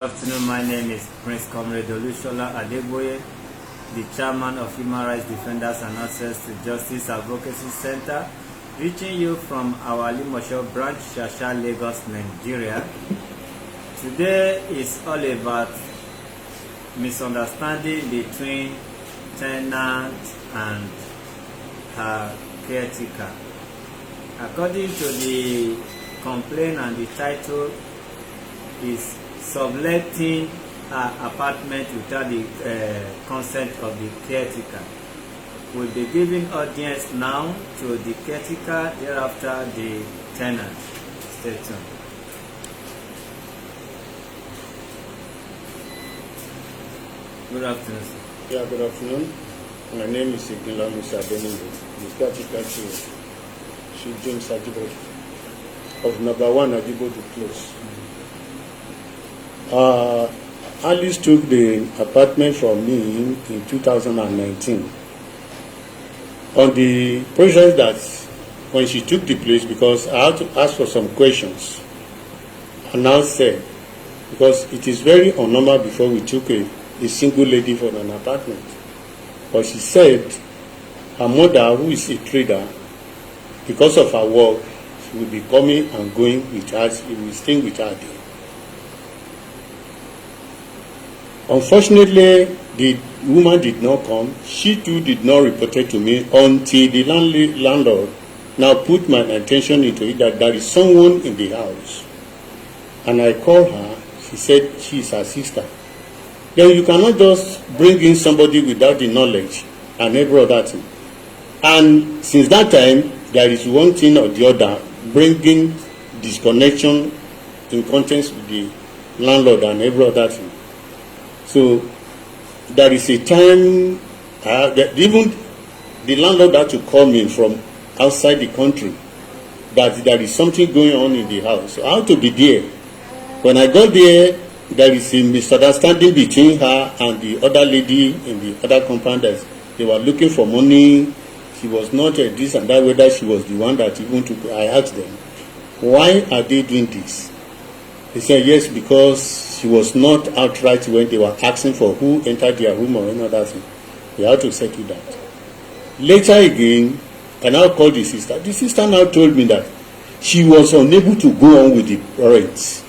Good afternoon, my name is Prince Comrade Olushola Adeboye, the chairman of Human Rights Defenders and Access to Justice Advocacy Center, reaching you from our Limosho branch, Shasha, Lagos, Nigeria. Today is all about misunderstanding between tenant and her caretaker. According to the complaint, and the title is Subletting her apartment without the consent of the caretaker. We'll be giving audience now to the caretaker, thereafter the tenant. Stay tuned. Good afternoon, sir. Yeah, good afternoon. My name is Igila Musa Benini, the caretaker to James Ajibo of number 1 Ajibo Close. Alice took the apartment from me in 2019 on the process that when she took the place, because I had to ask for some questions, and now said, because it is very unnormal before we took a single lady for an apartment, but she said her mother, who is a trader, because of her work, she will be coming and going with her, she will stay with her there. Unfortunately, the woman did not come. She too did not report it to me until the landlord now put my attention into it that there is someone in the house. And I called her. She said she is her sister. Then you cannot just bring in somebody without the knowledge and every other thing. And since that time, there is one thing or the other bringing disconnection in contents with the landlord and every other thing. So there is a time that even the landlord had to call me from outside the country that there is something going on in the house. So I had to be there. When I got there, there is a misunderstanding between her and the other lady in the other compound. That they were looking for money. She was not this and that, whether she was the one that even took. I asked them, why are they doing this? They said yes, because she was not outright when they were asking for who entered their room or any other thing. We had to settle that. Later again, I now called the sister. The sister now told me that she was unable to go on with the rent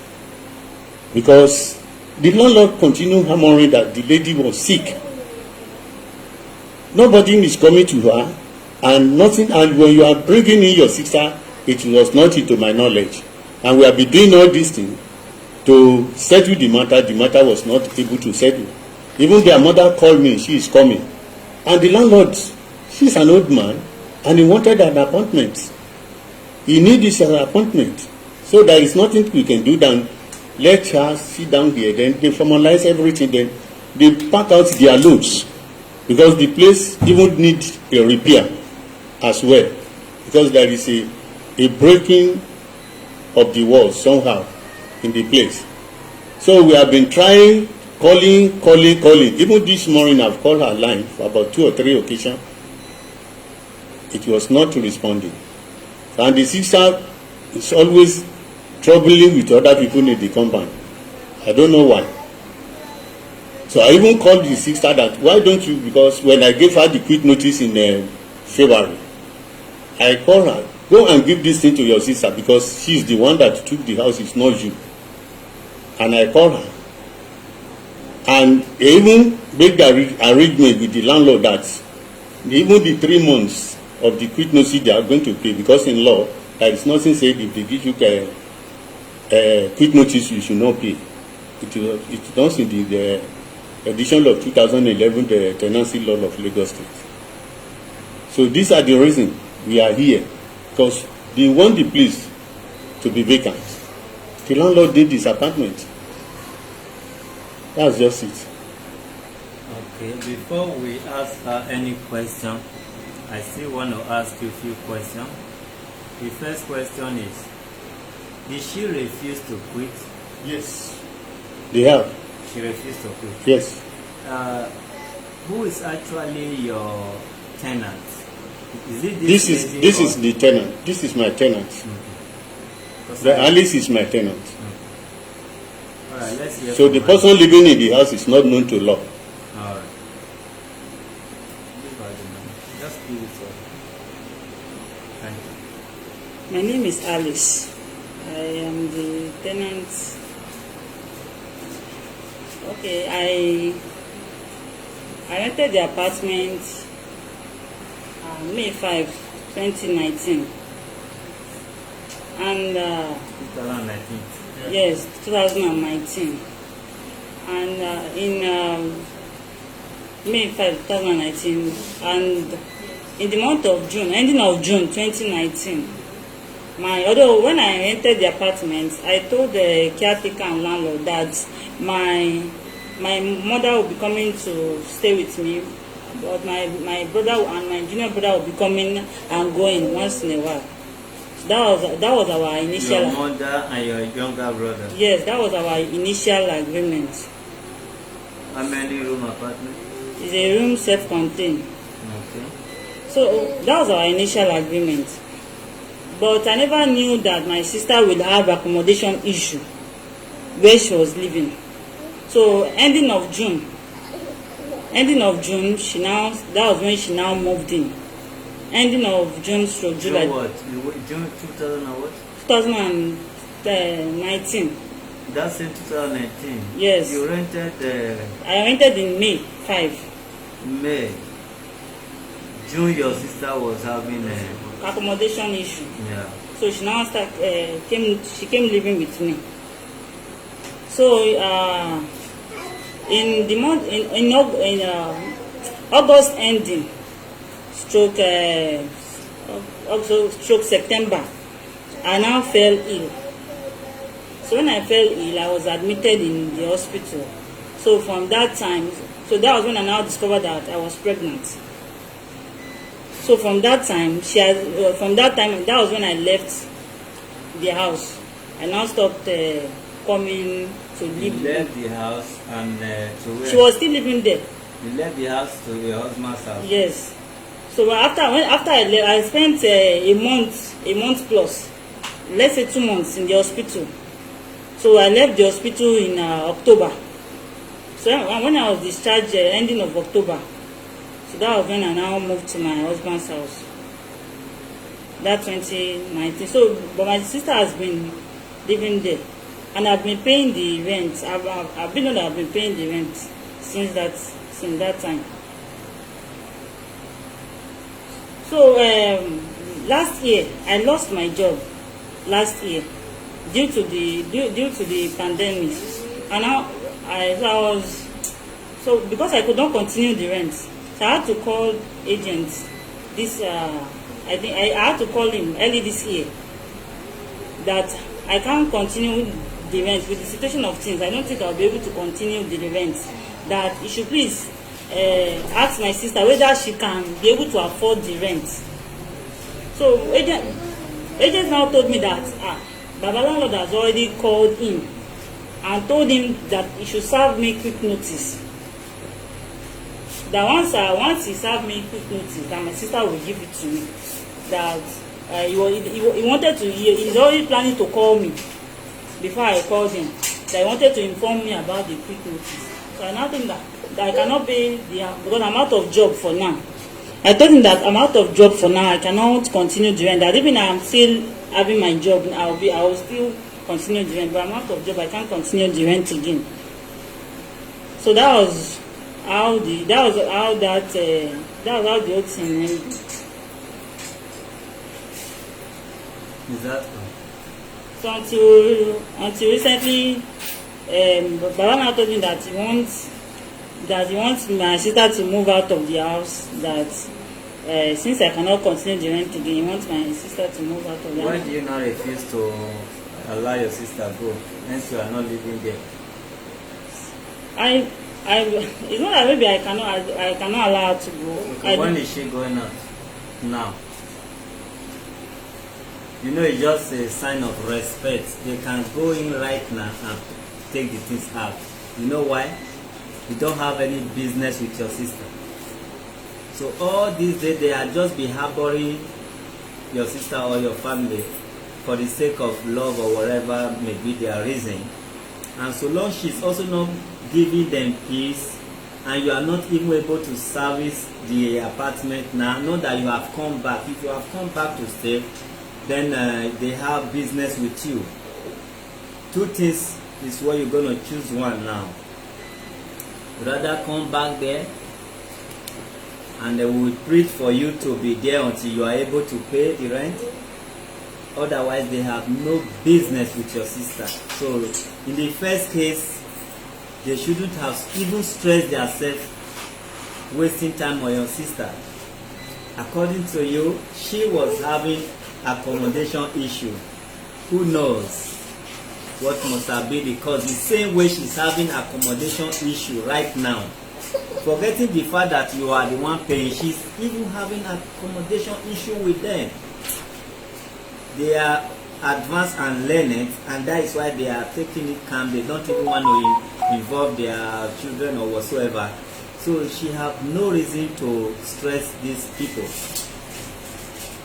because the landlord continued hammering that the lady was sick. Nobody is coming to her and nothing. And when you are bringing in your sister, it was not into my knowledge. And we have been doing all these things to settle the matter was not able to settle. Even their mother called me, she is coming. And the landlord, she's an old man, and he wanted an apartment. He needs an apartment. So there is nothing we can do than let her sit down here, then they formalize everything, then they pack out their loads. Because the place even needs a repair as well. Because there is a breaking of the walls somehow in the place. So we have been trying, calling. Even this morning I've called her line for about 2 or 3 occasions. It was not responding. And the sister is always troubling with other people in the compound. I don't know why. So I even called the sister that, why don't you, because when I gave her the quit notice in February, I called her, go and give this thing to your sister because she's the one that took the house, it's not you. And I called her. And they even made the arrangement with the landlord that even the 3 months of the quit notice they are going to pay, because in law, there is nothing said if they give you quit notice, you should not pay. It does in the edition of 2011, the tenancy law of Lagos State. So these are the reasons we are here, because they want the place to be vacant. The landlord did this apartment. That's just it. Okay, before we ask her any question, I still want to ask you a few questions. The first question is, did she refuse to quit? Yes. They have. She refused to quit? Yes. Who is actually your tenant? Is it this is the tenant. This is my tenant. Mm-hmm. The Alice is my tenant. All right, let's hear So from the my- person living in the house is not known to law. All right. Just give it to her. Thank you. My name is Alice. I am the tenant. Okay, I rented the apartment May 5, 2019. And 2019. yes, 2019. And in May 5, 2019, and in the month of June, ending of June 2019, although when I entered the apartment, I told the caretaker and landlord that my mother will be coming to stay with me, but my brother and my junior brother will be coming and going once in a while. So that was our initial. Your mother and your younger brother. Yes, that was our initial agreement. How many room apartment? It's a room self-contained. Okay. So that was our initial agreement. But I never knew that my sister will have accommodation issue where she was living. So ending of June, that was when she now moved in. Ending of June through July. June what? June 2000 and what? 2019. That's in 2019. Yes. You rented I rented in May 5. May. June your sister was having Accommodation issue. yeah. So she now came living with me. So in the month in August ending, stroke September, I now fell ill. So when I fell ill, I was admitted in the hospital. So from that time, that was when I now discovered that I was pregnant. So from that time, that was when I left the house. I now stopped coming to You live. left the house and to where? She was still living there. You left the house to your husband's house. Yes. So after I left, I spent a month plus, let's say 2 months in the hospital. So I left the hospital in October. So when I was discharged, ending of October, so that was when I now moved to my husband's house. That 2019. So, but my sister has been living there, and I've been paying the rent. I've been paying the rent since that time. So last year I lost my job last year due to the pandemic, and now I was so because I could not continue the rent, so I had to call agents. I think I had to call him early this year that I can't continue the rent with the situation of things. I don't think I'll be able to continue the rent. That he should please ask my sister whether she can be able to afford the rent. So agent now told me that Baba landlord has already called him and told him that he should serve me quick notice. That once he served me quick notice, that my sister will give it to me. That he wanted to. He's already planning to call me before I called him. That he wanted to inform me about the quick notice. So I now think that I cannot pay because I'm out of job for now. I told him that I'm out of job for now. I cannot continue the rent. That even I'm still having my job, I will still continue the rent. But I'm out of job. I can't continue the rent again. So that was how the whole thing ended. Is that So until recently, Baba now told me that he wants my sister to move out of the house. That since I cannot continue the rent again, he wants my sister to move out of the why house. do you not refuse to allow your sister go? Hence you are not living there. It's not that maybe I cannot allow her to go. Okay, when is she going out? Now. You know, it's just a sign of respect. They can go in right now and take the things out. You know why? You don't have any business with your sister. So all these days they are just be harboring your sister or your family for the sake of love or whatever may be their reason. And so long she's also not giving them peace, and you are not even able to service the apartment now, know that you have come back. If you have come back to stay, then they have business with you. Two things is what you're going to choose one now. Rather come back there, and they will preach for you to be there until you are able to pay the rent. Otherwise, they have no business with your sister. So, in the first case, they shouldn't have even stressed themselves wasting time on your sister. According to you, she was having accommodation issue. Who knows what must have been the cause? The same way she's having accommodation issue right now. Forgetting the fact that you are the one paying, she's even having accommodation issue with them. They are advanced and learned, and that is why they are taking it calm. They don't even want to involve their children or whatsoever. So she have no reason to stress these people.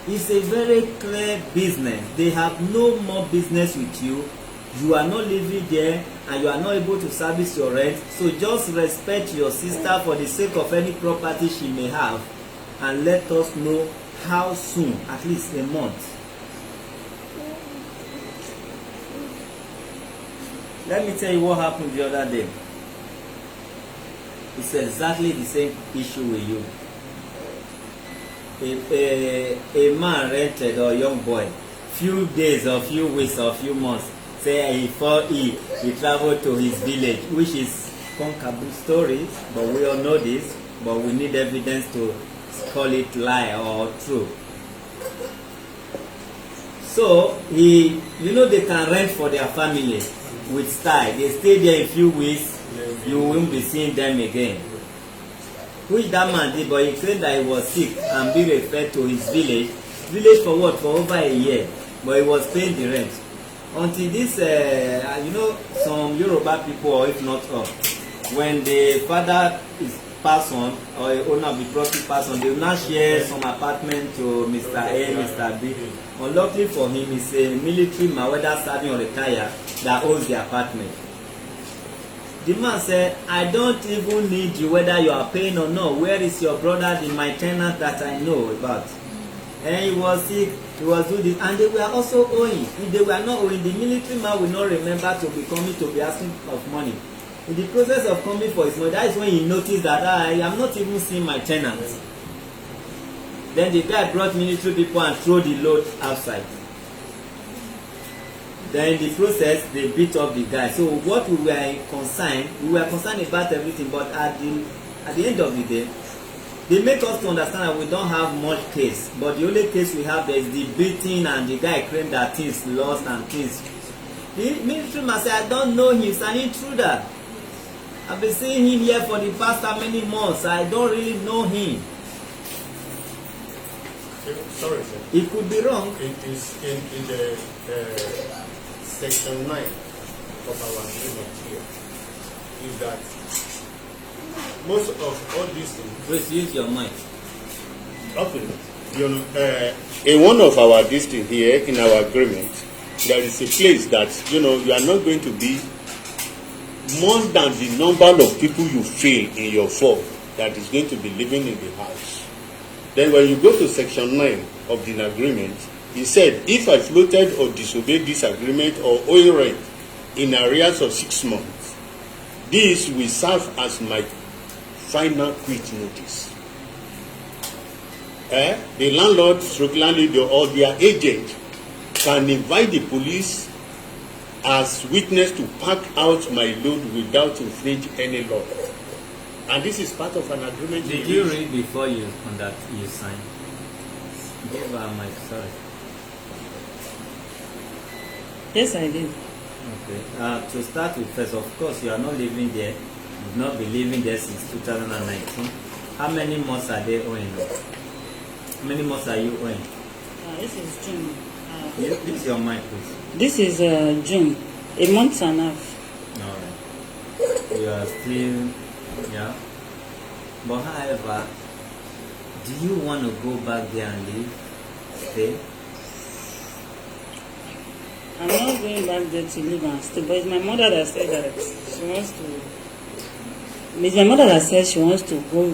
It's a very clear business. They have no more business with you. You are not living there, and you are not able to service your rent. So just respect your sister for the sake of any property she may have, and let us know how soon, at least a month. Let me tell you what happened the other day. It's exactly the same issue with you. A man rented, or a young boy, few days or few weeks or few months, say he traveled to his village, which is concabule stories, but we all know this, but we need evidence to call it lie or true. So they can rent for their family with style. They stay there a few weeks, you won't be seeing them again. Which that man did, but he claimed that he was sick and be referred to his village. Village for what? For over a year. But he was paying the rent. Until this, some Yoruba people, or if not all, when the father is passed on, or the owner of the property passed on, they will not share some apartment to Mr. A, Mr. B. Unluckily for him, he's a military man, whether serving or retired, that owns the apartment. The man said, I don't even need you whether you are paying or not. Where is your brother, my tenant that I know about? And he was sick, he was doing this, and they were also owing. If they were not owing, the military man will not remember to be coming to be asking of money. In the process of coming for his money, that is when he noticed that I am not even seeing my tenants. Then the guy brought military people and threw the load outside. Then in the process, they beat up the guy. So what we were concerned about everything, but at the end of the day, they make us to understand that we don't have much case. But the only case we have there is the beating, and the guy claimed that things lost and things. The military man said, I don't know him, he's an intruder. I've been seeing him here for the past how many months. I don't really know him. Sorry, sir. It could be wrong. It is in the section 9 of our agreement here. Is that most of all these things. Please use your mic. Okay. In one of our districts here in our agreement, there is a place that you are not going to be more than the number of people you feel in your form that is going to be living in the house. Then when you go to section 9 of the agreement, he said, if I floated or disobeyed this agreement or owe rent in arrears of 6 months, this will serve as my final quit notice. The landlord, landlady, or their agent can invite the police as witness to pack out my load without infringing any law. And this is part of an agreement. Did you read before you signed? Give her my sorry. Yes, I did. Okay. To start with, first, of course, you are not living there. You've not been living there since 2019. How many months are they owing now? How many months are you owing? This is June. This is your mind, please. This is June. A month and a half. Alright. You are still, yeah. But however, do you want to go back there and live? Stay? I'm not going back there to live and stay, but it's my mother that said that she wants to. It's my mother that said she wants to go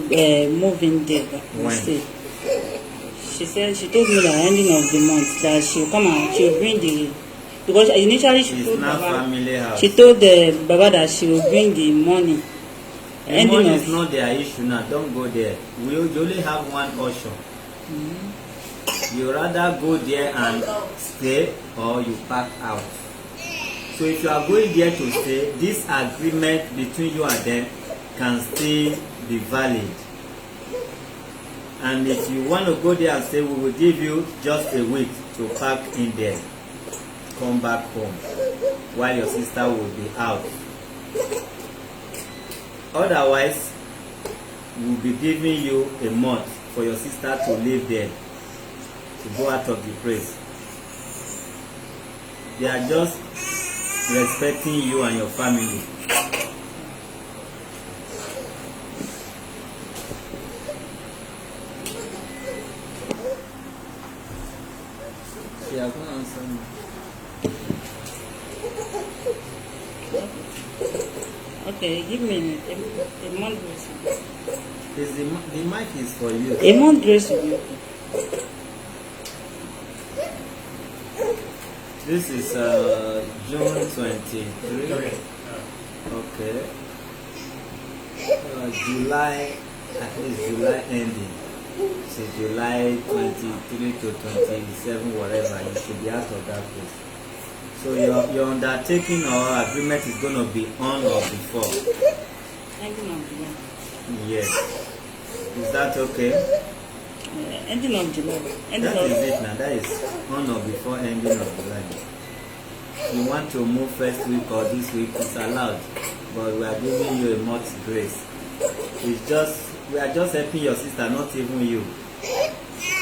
move in there and When? stay. She said she told me that ending of the month that she'll come and she'll bring the, because initially she It's told not Baba, family house. she told Baba that she will bring the money. The money is not their issue now. Don't go there. We only have one option. You rather go there and stay, or you pack out. So if you are going there to stay, this agreement between you and them can still be valid. And if you want to go there and stay, we will give you just a week to pack in there, come back home, while your sister will be out. Otherwise, we'll be giving you a month for your sister to live there, to go out of the place. They are just respecting you and your family. Yeah, go answer me. Okay, give me a month grace. The mic is for you. A month grace will be okay. This is June 23. Okay. July, at least July ending. So July 23 to 27, whatever, you should be out of that place. So your undertaking or agreement is going to be on or before. Ending of July. Yes. Is that okay? Ending of July. That is it now. That is on or before ending of July. You want to move first week or this week, it's allowed. But we are giving you a month's grace. It's just, we are just helping your sister, not even you.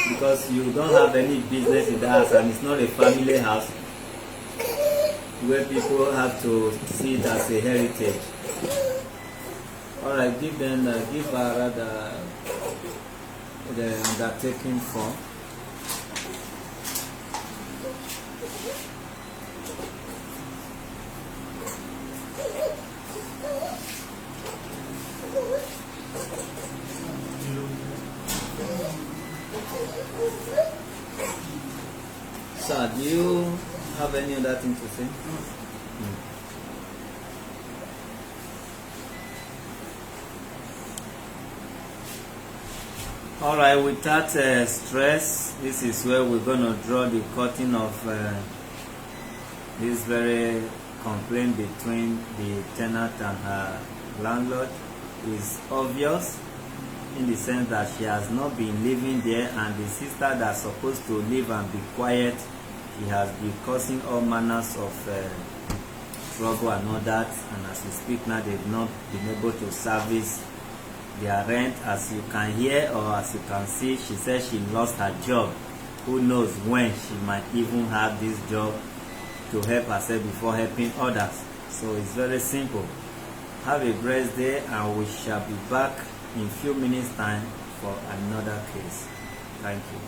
Because you don't have any business in the house and it's not a family house where people have to see it as a heritage. Alright, give her rather the undertaking form. Sir, do you have any other thing to say? Alright, without stress, this is where we're going to draw the curtain of this very complaint between the tenant and her landlord. Is obvious in the sense that she has not been living there, and the sister that's supposed to live and be quiet, she has been causing all manners of trouble and all that, and as we speak now, they've not been able to service their rent. As you can hear or as you can see, she says she lost her job. Who knows when she might even have this job to help herself before helping others. So it's very simple. Have a blessed day, and we shall be back in a few minutes time for another case. Thank you.